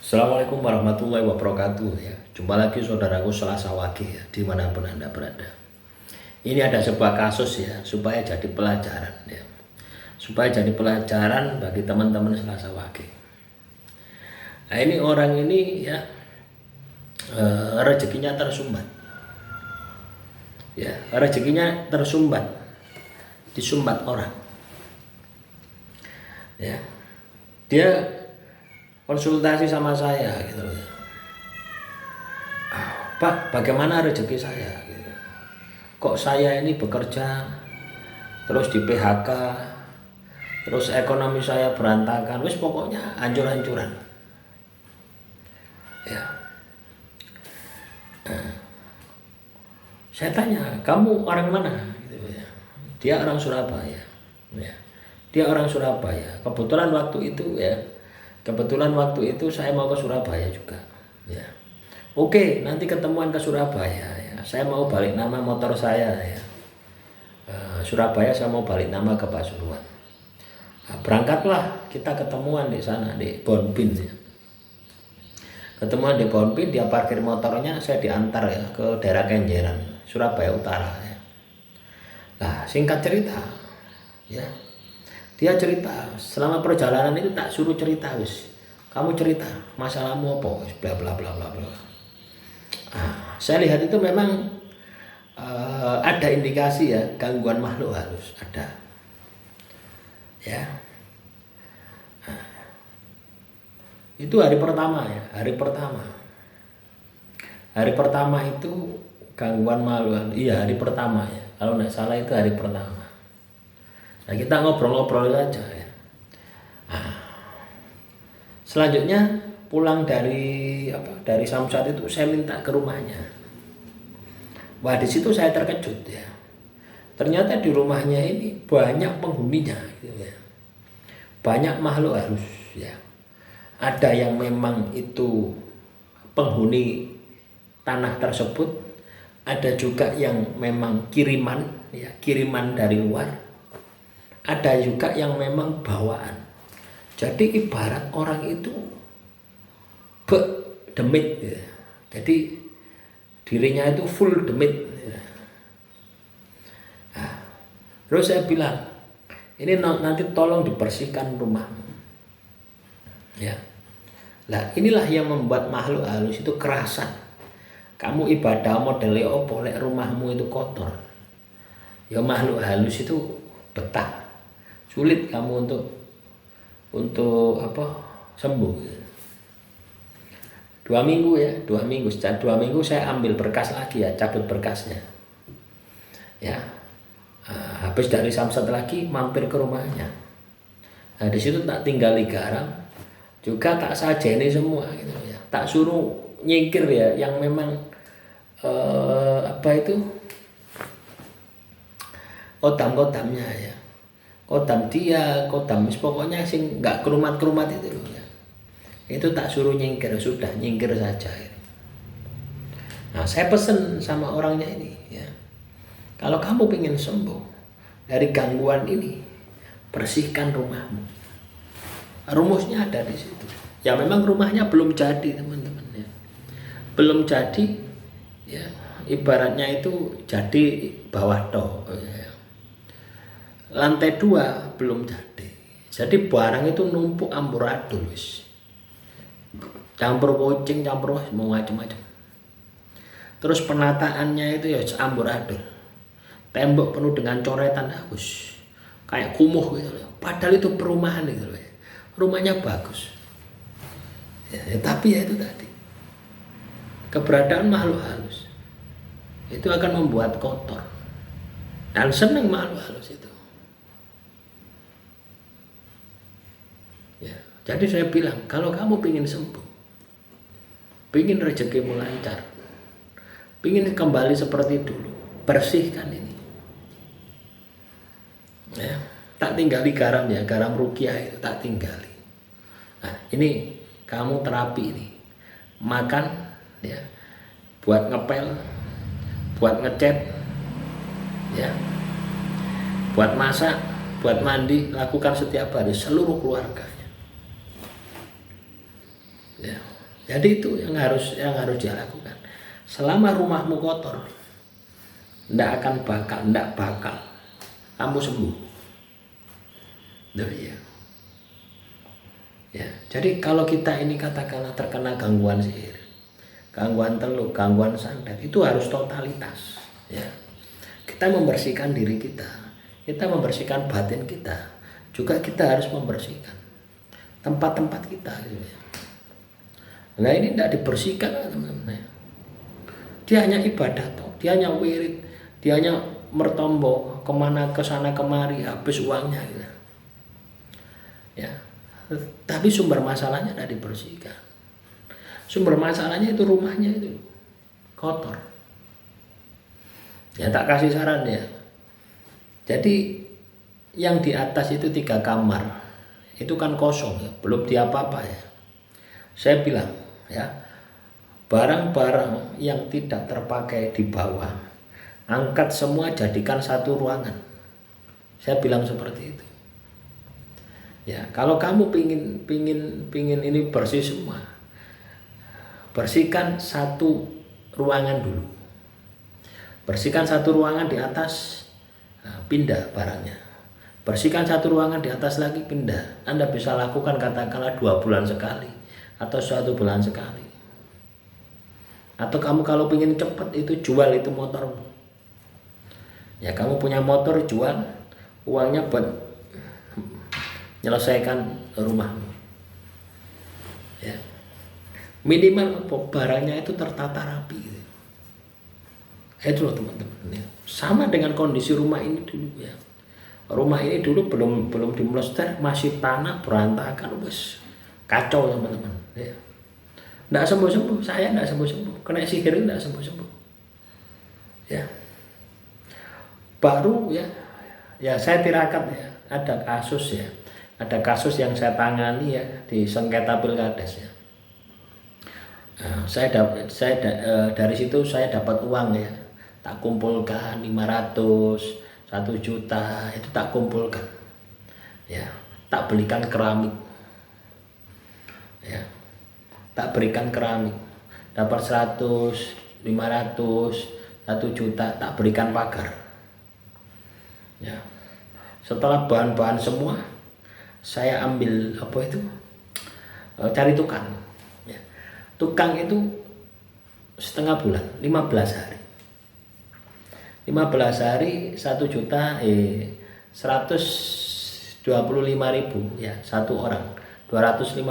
Assalamualaikum warahmatullahi wabarakatuh ya. Jumpa lagi saudaraku Selasa Wage ya, dimanapun Anda berada. Ini ada sebuah kasus ya, supaya jadi pelajaran ya. Supaya jadi pelajaran bagi teman-teman Selasa Wage. Nah ini orang ini ya rezekinya tersumbat. Ya, rezekinya tersumbat. Disumbat orang. Ya. Dia konsultasi sama saya gitu loh. Pak, bagaimana rezeki saya gitu. Kok saya ini bekerja terus di PHK, terus ekonomi saya berantakan, wis pokoknya hancur-hancuran. Ya. Saya tanya, kamu orang mana gitu ya. Dia orang Surabaya. Ya. Dia orang Surabaya. Kebetulan waktu itu saya mau ke Surabaya juga ya. Oke, nanti ketemuan ke Surabaya ya. Saya mau balik nama motor saya ya. Surabaya saya mau balik nama ke Pasuruan. Nah, berangkatlah kita ketemuan di sana di Bonbin ya. Ketemuan di Bonbin, dia parkir motornya, saya diantar ya ke daerah Kenjeran, Surabaya Utara ya. Nah, singkat cerita ya. Dia cerita, selama perjalanan itu tak suruh cerita wis. Kamu cerita, masalahmu apa? Bla bla bla bla bla. Nah, saya lihat itu memang ada indikasi ya gangguan makhluk halus, ada. Ya. Nah, itu hari pertama ya, hari pertama. Hari pertama itu gangguan makhluk halus. Iya, hari pertama ya. Kalau nggak salah itu hari pertama. Nah, kita ngobrol-ngobrol saja ya. Nah, selanjutnya pulang dari Samsat itu saya minta ke rumahnya. Wah, di situ saya terkejut ya. Ternyata di rumahnya ini banyak penghuninya gitu ya. Banyak makhluk halus ya. Ada yang memang itu penghuni tanah tersebut, ada juga yang memang kiriman ya, kiriman dari luar. Ada juga yang memang bawaan. Jadi ibarat orang itu demit ya. Jadi dirinya itu full demit ya. Nah, terus saya bilang, ini nanti tolong dibersihkan rumahmu ya. Nah, inilah yang membuat makhluk halus itu kerasan. Kamu ibadah modelnya opo lek rumahmu itu kotor, ya makhluk halus itu betah. Sulit kamu untuk sembuh. 2 minggu ya, 2 minggu. Setelah 2 minggu saya ambil berkas lagi ya, cabut berkasnya. Ya, habis dari Samsat lagi mampir ke rumahnya. Nah, di situ tak tinggali garam, juga tak sajeni semua gitu ya. Tak suruh nyingkir ya, yang memang kodam-kodamnya ya. Kodam dia, kodam pokoknya sing nggak kerumat-kerumat itu loh ya. Itu tak suruh nyingkir, sudah nyingkir saja. Nah, saya pesen sama orangnya ini ya. Kalau kamu pengen sembuh dari gangguan ini, bersihkan rumahmu. Rumusnya ada di situ. Ya memang rumahnya belum jadi teman-teman ya. Belum jadi ya, ibaratnya itu jadi bawah toh ya. Lantai 2 belum jadi. Jadi barang itu numpuk amburadul wis. Campur kucing, campur mau macam-macam. Terus penataannya itu ya amburadul. Tembok penuh dengan coretan habis. Kayak kumuh gitu loh. Padahal itu perumahan gitu loh. Rumahnya bagus. Ya, tapi ya itu tadi. Keberadaan makhluk halus itu akan membuat kotor. Dan senang makhluk halus itu. Ya, jadi saya bilang, kalau kamu ingin sembuh, ingin rezekimu lancar, ingin kembali seperti dulu, bersihkan ini. Ya, tak tinggali garam ya, garam rukiah itu tak tinggali. Nah, ini kamu terapi ini, makan ya, buat ngepel, buat ngecat, ya, buat masak, buat mandi, lakukan setiap hari seluruh keluarganya. Ya. Jadi itu yang harus dia lakukan. Selama rumahmu kotor, ndak bakal kamu sembuh. Duh, ya. Ya, jadi kalau kita ini katakanlah terkena gangguan sihir, gangguan teluk, gangguan santet, itu harus totalitas. Ya, kita membersihkan diri kita membersihkan batin kita, juga kita harus membersihkan tempat-tempat kita. Gitu ya. Nah ini tidak dibersihkan teman-teman. Dia hanya ibadah toh, dia hanya wirid, dia hanya mertombok kemana kesana kemari habis uangnya. Gitu. Ya. Tapi sumber masalahnya tidak dibersihkan. Sumber masalahnya itu rumahnya itu kotor. Ya tak kasih saran ya. Jadi yang di atas itu 3 kamar itu kan kosong ya, belum diapa-apa ya. Saya bilang ya, barang-barang yang tidak terpakai di bawah angkat semua, jadikan satu ruangan. Saya bilang seperti itu. Ya, kalau kamu pingin ini bersih semua, bersihkan satu ruangan dulu. Bersihkan satu ruangan di atas, pindah barangnya. Bersihkan satu ruangan di atas lagi, pindah. Anda bisa lakukan katakanlah 2 bulan sekali atau 1 bulan sekali. Atau kamu kalau pingin cepat itu jual itu motormu. Ya kamu punya motor, jual, uangnya buat menyelesaikan rumahmu. Ya. Minimal barangnya itu tertata rapi. Gitu. Itu loh teman-teman. Ya. Sama dengan kondisi rumah ini dulu ya. Rumah ini dulu belum dimulster, masih tanah berantakan, wes kacau teman-teman. Ya. Nggak sembuh-sembuh, saya nggak sembuh-sembuh, kena sihir nggak sembuh-sembuh. Ya. Baru ya saya tirakat ya, ada kasus yang saya tangani ya di sengketa pilkades ya. Nah, dari situ saya dapat uang ya, tak kumpulkan 500, 1 juta itu tak kumpulkan ya, tak belikan keramik ya, tak berikan keramik, dapat 100, 500, 1 juta tak berikan pagar ya. Setelah bahan-bahan semua saya ambil cari tukang ya. Tukang itu setengah bulan, 15 hari 1 juta 125.000 ya, 1 orang 250.000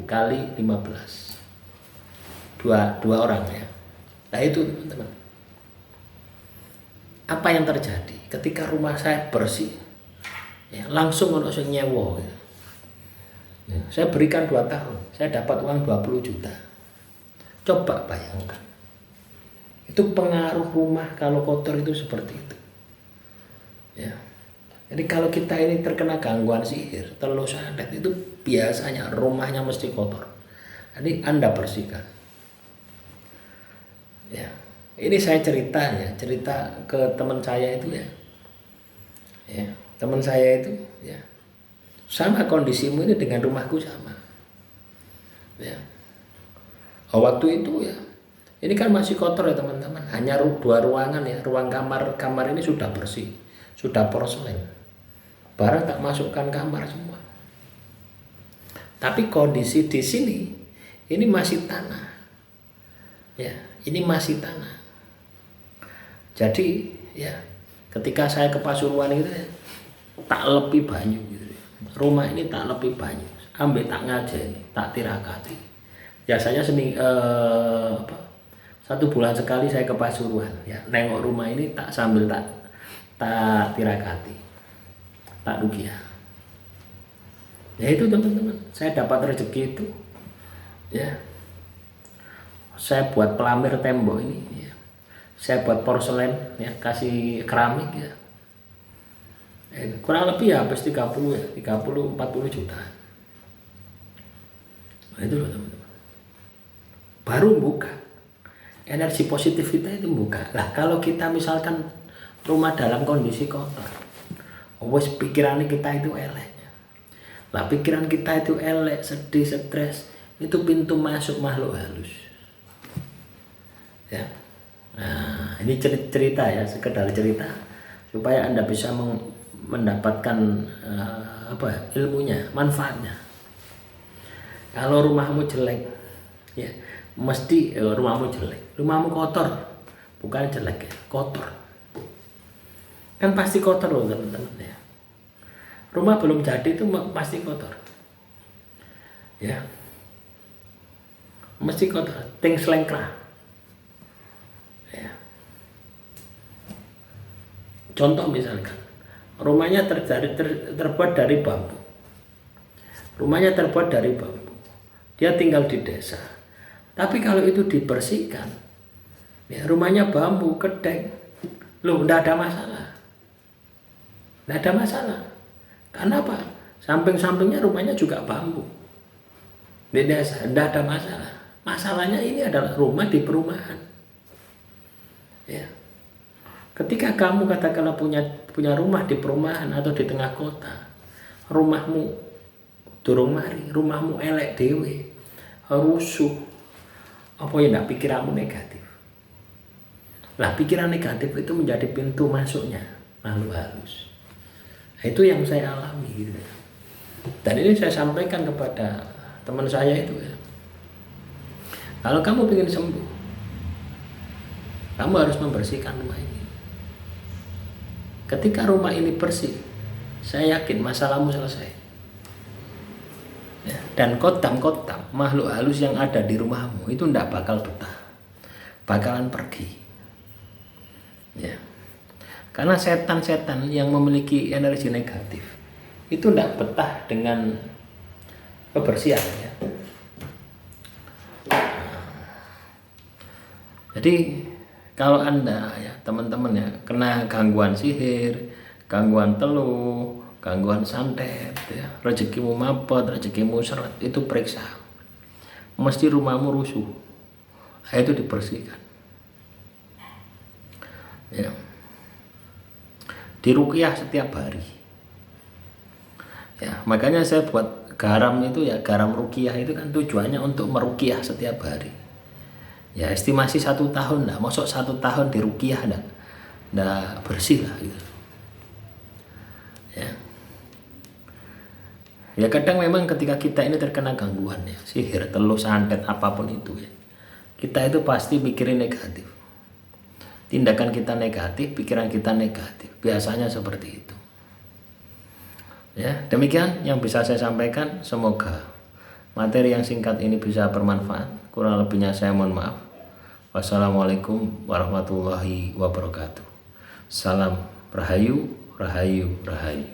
kali 15, dua orang ya. Nah itu teman-teman, apa yang terjadi ketika rumah saya bersih ya, langsung untuk saya nyewa ya. Ya, saya berikan 2 tahun, saya dapat uang 20 juta. Coba bayangkan, itu pengaruh rumah kalau kotor itu seperti itu ya. Jadi kalau kita ini terkena gangguan sihir, teluk santet, itu biasanya rumahnya mesti kotor. Jadi Anda bersihkan ya. Ini saya cerita ke teman saya itu ya. Ya, teman saya itu ya, sama kondisimu itu dengan rumahku sama ya. Waktu itu ya, ini kan masih kotor ya teman-teman, hanya 2 ruangan ya. Ruang kamar ini sudah bersih, sudah porselen, barang tak masukkan kamar semua. Tapi kondisi di sini ini masih tanah ya, ini masih tanah. Jadi ya, ketika saya ke Pasuruan itu ya, tak lebih banyak gitu. Rumah ini tak lebih banyak, ambil tak ngajeni, tak tirakati. Biasanya 1 bulan sekali saya ke Pasuruan ya, nengok rumah ini tak sambil tak tirakati, tak rukiah. Ya itu teman-teman, saya dapat rezeki itu ya. Saya buat pelamir tembok ini ya. Saya buat porselen ya, kasih keramik ya. Kurang lebih ya habis 30 ya, 30-40 juta. Nah, itu loh teman-teman. Baru buka. Energi positif kita itu buka. Lah kalau kita misalkan rumah dalam kondisi kotor, wes pikirannya kita itu elek. Lah pikiran kita itu elek, sedih, stres, itu pintu masuk makhluk halus. Ya. Nah, ini cerita ya, sekedar cerita supaya Anda bisa mendapatkan ilmunya, manfaatnya. Kalau rumahmu jelek, ya mesti rumahmu jelek, rumahmu kotor, bukan jelek ya, kotor. Kan pasti kotor loh teman-teman ya. Rumah belum jadi itu pasti kotor. Ya. Mesti kotor, ting selengkra. Ya. Contoh misalkan, rumahnya terbuat dari bambu. Rumahnya terbuat dari bambu. Dia tinggal di desa. Tapi kalau itu dibersihkan, ya rumahnya bambu, kedek, loh enggak ada masalah. Enggak ada masalah. Karena apa? Samping-sampingnya rumahnya juga bambu. Di desa, enggak ada masalah. Masalahnya ini adalah rumah di perumahan. Ya. Ketika kamu katakanlah punya rumah di perumahan atau di tengah kota, rumahmu durung mari, rumahmu elek dewe, rusuh, apa ya ndak pikiranmu negatif. Nah, pikiran negatif itu menjadi pintu masuknya makhluk halus. Nah, itu yang saya alami gitu. Dan ini saya sampaikan kepada teman saya itu ya. Kalau kamu ingin sembuh, kamu harus membersihkan rumah ini. Ketika rumah ini bersih, saya yakin masalahmu selesai. Ya, dan kotam-kotam makhluk halus yang ada di rumahmu itu tidak bakal betah, bakalan pergi. Ya, karena setan-setan yang memiliki energi negatif itu tidak betah dengan kebersihan. Ya. Jadi kalau Anda ya teman-teman ya kena gangguan sihir, gangguan teluh, gangguan santet, ya, rezekimu mapet, rezekimu seret, itu periksa. Mesti rumahmu rusuh. Itu dibersihkan. Ya. Diruqyah setiap hari. Ya, makanya saya buat garam itu ya, garam ruqyah itu kan tujuannya untuk meruqyah setiap hari. Ya, estimasi 1 tahun lah, masuk 1 tahun diruqyah ndak bersih lah gitu. Ya. Ya kadang memang ketika kita ini terkena gangguan ya, sihir, teluh, santet, apapun itu ya, kita itu pasti mikirin negatif. Tindakan kita negatif, pikiran kita negatif. Biasanya seperti itu. Ya, demikian yang bisa saya sampaikan. Semoga materi yang singkat ini bisa bermanfaat. Kurang lebihnya saya mohon maaf. Wassalamualaikum warahmatullahi wabarakatuh. Salam Rahayu, Rahayu, Rahayu.